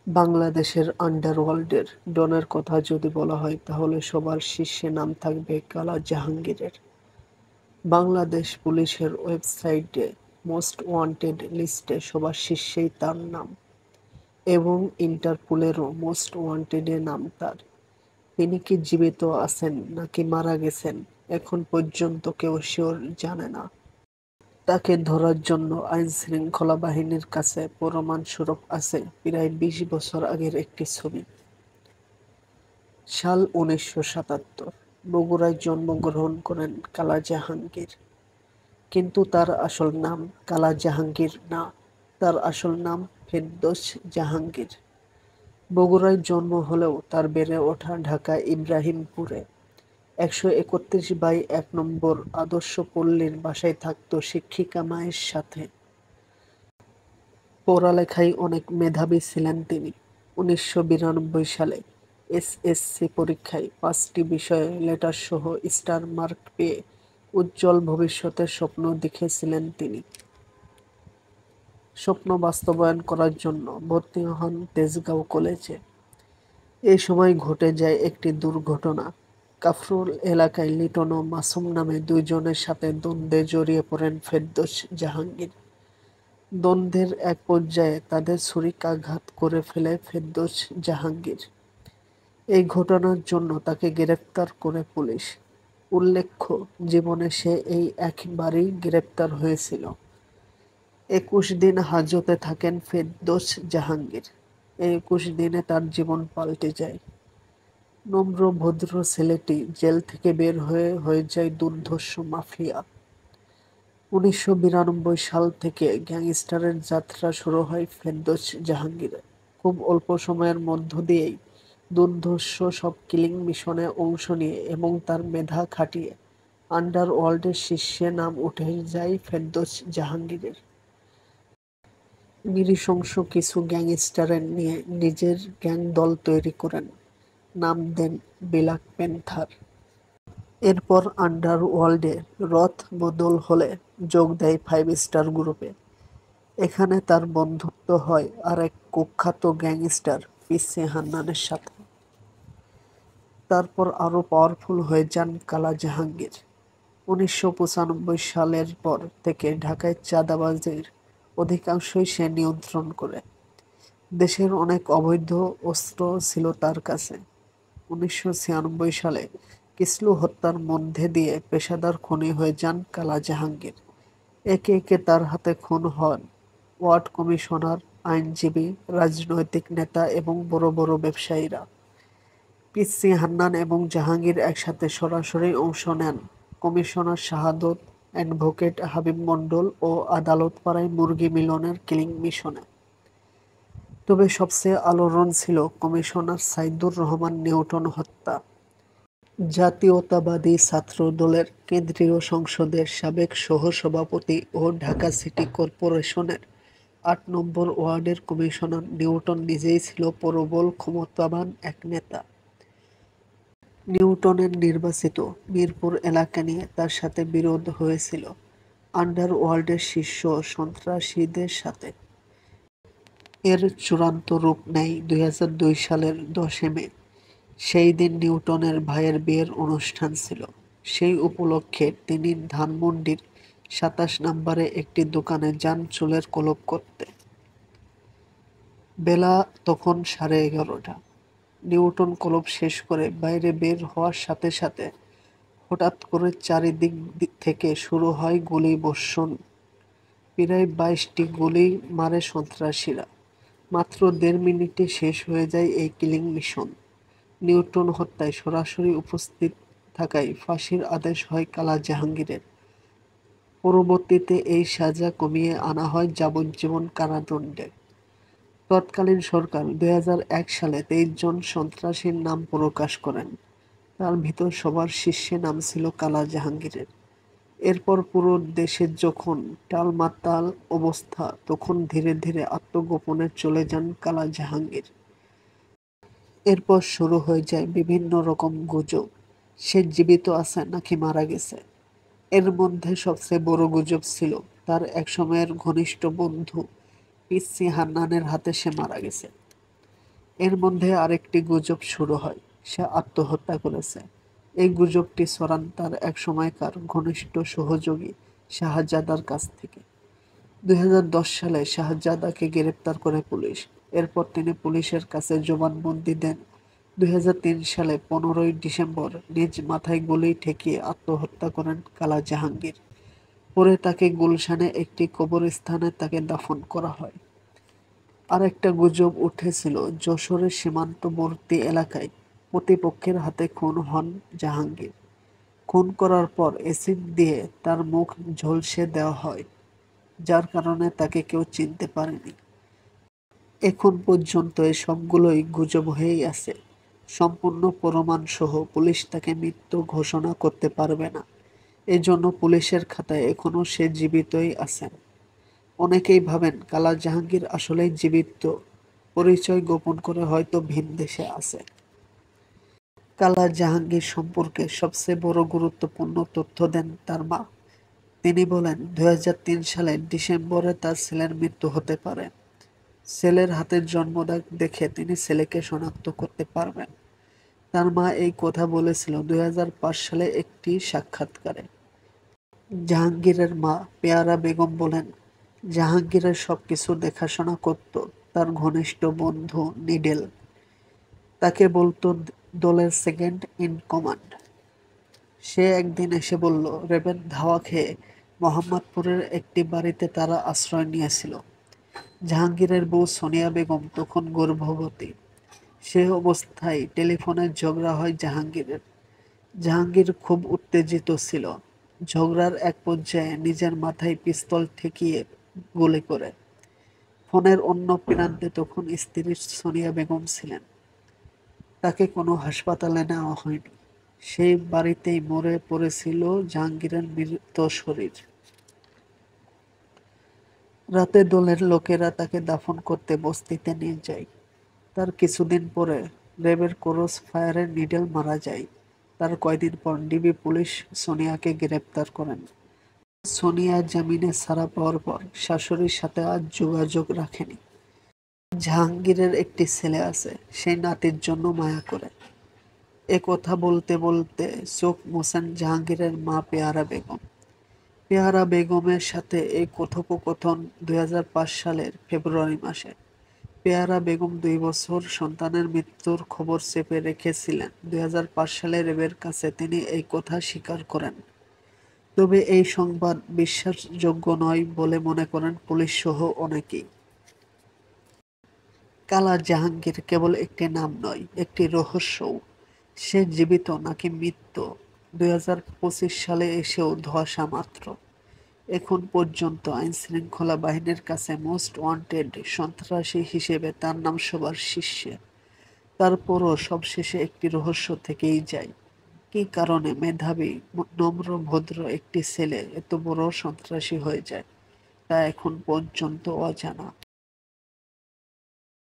বাংলাদেশের আন্ডারওয়ার্ল্ডের ডনের কথা যদি বলা হয় তাহলে সবার শীর্ষে নাম থাকবে কালা জাহাঙ্গীরের। বাংলাদেশ পুলিশের ওয়েবসাইটে মোস্ট ওয়ান্টেড লিস্টে সবার শীর্ষেই তার নাম এবং ইন্টারপোলেরও মোস্ট ওয়ান্টেডে নাম তার। তিনি কি জীবিত আছেন নাকি মারা গেছেন এখন পর্যন্ত কেউ শিওর জানে না। তাকে ধরার জন্য আইনশৃঙ্খলা বাহিনীর কাছে প্রমাণস্বরূপ আছে প্রায় ২০ বছর আগের একটি ছবি। সাল ১৯৭৭, বগুড়ায় জন্মগ্রহণ করেন কালা জাহাঙ্গীর। কিন্তু তার আসল নাম কালা জাহাঙ্গীর না, তার আসল নাম ফেরদৌস জাহাঙ্গীর। বগুড়ায় জন্ম হলেও তার বেড়ে ওঠা ঢাকা ইব্রাহিমপুরে ১৩১/১ নম্বর আদর্শ পল্লীর বাসায় থাকত শিক্ষিকা মায়ের সাথে। পড়ালেখায় অনেক মেধাবী ছিলেন তিনি। ১৯৯২ সালে এসএসসি পরীক্ষায় ৫টি বিষয়ে লেটারসহ স্টার মার্ক পেয়ে উজ্জ্বল ভবিষ্যতের স্বপ্ন দেখেছিলেন তিনি। স্বপ্ন বাস্তবায়ন করার জন্য ভর্তি হন তেজগাঁও কলেজে। এই সময় ঘটে যায় একটি দুর্ঘটনা। কাফরুল এলাকায় লিটন ও মাসুম নামে দুইজনের সাথে দ্বন্দ্বে জড়িয়ে পড়েন ফেরদৌস জাহাঙ্গীর। দ্বন্দ্বের এক পর্যায়ে তাদের ছুরিকাঘাত করে ফেলে ফেরদৌস জাহাঙ্গীর। এই ঘটনার জন্য তাকে গ্রেফতার করে পুলিশ। উল্লেখ্য, জীবনে সে এই একবারই গ্রেফতার হয়েছিল। ২১ দিন হাজতে থাকেন ফেরদৌস জাহাঙ্গীর। এই ২১ দিনে তার জীবন পাল্টে যায়। নম্র ভদ্র ছেলেটি জেল থেকে বের হয়ে যায় দুর্ধর্ষ মাফিয়া। ১৯৯২ সাল থেকে গ্যাংস্টারের যাত্রা শুরু হয় ফেরদৌস জাহাঙ্গীরের। খুব অল্প সময়ের মধ্য দিয়েই দুর্ধর্ষ সব কিলিং মিশনে অংশ নিয়ে এবং তার মেধা খাটিয়ে আন্ডারওয়ার্ল্ডের শীর্ষে নাম উঠে যায় ফেরদৌস জাহাঙ্গীরের। নৃশংস কিছু গ্যাংস্টারের নিয়ে নিজের গ্যাং দল তৈরি করেন, নাম দেন ব্ল্যাক প্যান্থার। এরপর আন্ডারওয়ার্ল্ডে রথ বদল হলে যোগ দেয় 5 স্টার গ্রুপে। এখানে তার বন্ধুত্ব হয় আরেক কুখ্যাত গ্যাংস্টার পিসি হান্নানের সাথে। তারপর আরও পাওয়ারফুল হয়ে যান কালা জাহাঙ্গীর। ১৯৯৫ সালের পর থেকে ঢাকায় চাঁদাবাজির অধিকাংশই সে নিয়ন্ত্রণ করে। দেশের অনেক অবৈধ অস্ত্র ছিল তার কাছে। ১৯৯৬ সালে কিসলু হত্যার মধ্যে দিয়ে পেশাদার খুনি হয়ে যান কালা জাহাঙ্গীর। একে একে তার হাতে খুন হন ওয়ার্ড কমিশনার, আইনজীবী, রাজনৈতিক নেতা এবং বড় বড় ব্যবসায়ীরা। পিসি হান্নান এবং জাহাঙ্গীর একসাথে সরাসরি অংশ নেন কমিশনার শাহাদত, অ্যাডভোকেট হাবিব মণ্ডল ও আদালতপাড়ায় মুরগি মিলনের কিলিং মিশনে। তবে সবচেয়ে আলোড়ন ছিল কমিশনার সাইদুর রহমান নিউটন হত্যা। জাতীয়তাবাদী ছাত্র দলের কেন্দ্রীয় সংসদের সাবেক সহসভাপতি ও ঢাকা সিটি কর্পোরেশনের ৮ নম্বর ওয়ার্ডের কমিশনার নিউটন নিজেই ছিল প্রবল ক্ষমতাবান এক নেতা। নিউটনের নির্বাচিত মিরপুর এলাকা নিয়ে তার সাথে বিরোধ হয়েছিল আন্ডারওয়ার্ল্ডের শীর্ষ সন্ত্রাসীদের সাথে। এর চূড়ান্ত রূপ নেয় ২০০২ সালের ১০ মে। সেই দিন নিউটনের ভাইয়ের বিয়ের অনুষ্ঠান ছিল। সেই উপলক্ষে তিনি ধানমন্ডির ২৭ নম্বরে একটি দোকানে যান চুলের কলপ করতে। বেলা তখন 11:30। নিউটন কলপ শেষ করে বাইরে বের হওয়ার সাথে সাথে হঠাৎ করে চারিদিক থেকে শুরু হয় গুলিবর্ষণ। প্রায় ২২টি গুলি মারে সন্ত্রাসীরা। মাত্র ১.৫ মিনিটে শেষ হয়ে যায় এই কিলিং মিশন। নিউটন হত্যায় সরাসরি উপস্থিত থাকায় ফাঁসির আদেশ হয় কালা জাহাঙ্গীরের। পরবর্তীতে এই সাজা কমিয়ে আনা হয় যাবজ্জীবন কারাদণ্ডে। তৎকালীন সরকার ২০০১ সালে ২৩ জন সন্ত্রাসীর নাম প্রকাশ করেন। তার ভিতর সবার শীর্ষে নাম ছিল কালা জাহাঙ্গীরের। এরপর পুরো দেশে যখন টালমাটাল অবস্থা, তখন ধীরে ধীরে আত্মগোপনে চলে যান কালা জাহাঙ্গীর। এরপর শুরু হয়ে যায় বিভিন্ন রকম গুজব, সে জীবিত আছে নাকি মারা গেছে। এর মধ্যে সবচেয়ে বড় গুজব ছিল তার একসময়ের ঘনিষ্ঠ বন্ধু পিসি হান্নানের হাতে সে মারা গেছে। এর মধ্যে আরেকটি গুজব শুরু হয়, সে আত্মহত্যা করেছে। এই গুজবটি ছড়ান তার এক সময়কার ঘনিষ্ঠ সহযোগী শাহজাদার কাছ থেকে। ২০১০ সালে শাহজাদাকে গ্রেপ্তার করে পুলিশ। এরপর তিনি পুলিশের কাছে জবানবন্দি দেন। ২০০৩ সালে ১৫ই ডিসেম্বর নিজ মাথায় গুলি ঠেকিয়ে আত্মহত্যা করেন কালা জাহাঙ্গীর। পরে তাকে গুলশানে একটি কবরস্থানে তাকে দাফন করা হয়। আরেকটা গুজব উঠেছিল যশোরের সীমান্তবর্তী এলাকায় প্রতিপক্ষের হাতে খুন হন জাহাঙ্গীর। খুন করার পর এসিড দিয়ে তার মুখ ঝলসে দেওয়া হয়, যার কারণে তাকে কেউ চিনতে পারেনি। এখন পর্যন্ত সবগুলোই গুজব হয়েই আছে। সম্পূর্ণ প্রমাণসহ পুলিশ তাকে মৃত্যু ঘোষণা করতে পারবে না। এজন্য পুলিশের খাতায় এখনো সে জীবিতই আছেন। অনেকেই ভাবেন কালা জাহাঙ্গীর আসলেই জীবিত, পরিচয় গোপন করে হয়তো ভিন দেশে আছে। কালা জাহাঙ্গীর সম্পর্কে সবচেয়ে বড় গুরুত্বপূর্ণ তথ্য দেন তার মা। তিনি বলেন ২০০৩ সালের ডিসেম্বরে তার ছেলের মৃত্যু হতে পারে। ছেলের হাতের জন্মদাগ দেখে তিনি ছেলেকে শনাক্ত করতে পারবেন। তার মা এই কথা বলেছিল ২০০৫ সালে একটি সাক্ষাৎকারে। জাহাঙ্গীরের মা পেয়ারা বেগম বলেন, জাহাঙ্গীরের সবকিছু দেখাশোনা করত তার ঘনিষ্ঠ বন্ধু নিডেল। তাকে বলতো দলের সেকেন্ড ইন কমান্ড। সে একদিন এসে বলল, রেবের ধাওয়া খেয়ে মোহাম্মদপুরের একটি বাড়িতে তারা আশ্রয় নিয়েছিল। জাহাঙ্গীরের বউ সোনিয়া বেগম তখন গর্ভবতী। সে অবস্থায় টেলিফোনে ঝগড়া হয় জাহাঙ্গীরের। জাহাঙ্গীর খুব উত্তেজিত ছিল। ঝগড়ার এক পর্যায়ে নিজের মাথায় পিস্তল ঠেকিয়ে গুলি করে। ফোনের অন্য প্রান্তে তখন স্ত্রী সোনিয়া বেগম ছিলেন। তাকে কোনো হাসপাতালে নেওয়া হয়নি। সেই বাড়িতেই মরে পড়েছিল জাহাঙ্গীরের মৃত শরীর। রাতে দলের লোকেরা তাকে দাফন করতে বস্তিতে নিয়ে যায়। তার কিছুদিন পরে র্যাবের ক্রস ফায়ারে নিডেল মারা যায়। তার কয়দিন পর ডিবি পুলিশ সোনিয়াকে গ্রেপ্তার করেন। সোনিয়া জামিনে ছাড়া পাওয়ার পর শাশুড়ির সাথে আজ যোগাযোগ রাখেনি। জাহাঙ্গীরের একটি ছেলে আছে, সেই নাতির জন্য মায়া করে। এ কথা বলতে বলতে চোখ মোছেন জাহাঙ্গীরের মা পেয়ারা বেগম। পেয়ারা বেগমের সাথে এই কথোপকথন ২০০৫ সালের ফেব্রুয়ারি মাসে। পেয়ারা বেগম ২ বছর সন্তানের মৃত্যুর খবর চেপে রেখেছিলেন। ২০০৫ সালে র্যাবের কাছে তিনি এই কথা স্বীকার করেন। তবে এই সংবাদ বিশ্বাসযোগ্য নয় বলে মনে করেন পুলিশসহ অনেকেই। কালা জাহাঙ্গীর কেবল একটি নাম নয়, একটি রহস্যও। সে জীবিত নাকি মৃত্যু ২০২৫ সালে এসেও ধোঁয়াশা মাত্র। এখন পর্যন্ত আইনশৃঙ্খলা বাহিনীর কাছে মোস্ট ওয়ান্টেড সন্ত্রাসী হিসেবে তার নাম সবার শীর্ষে। তারপরও সবশেষে একটি রহস্য থেকেই যায়। কী কারণে মেধাবী, নম্র, ভদ্র একটি ছেলে এত বড় সন্ত্রাসী হয়ে যায়, তা এখন পর্যন্ত অজানা।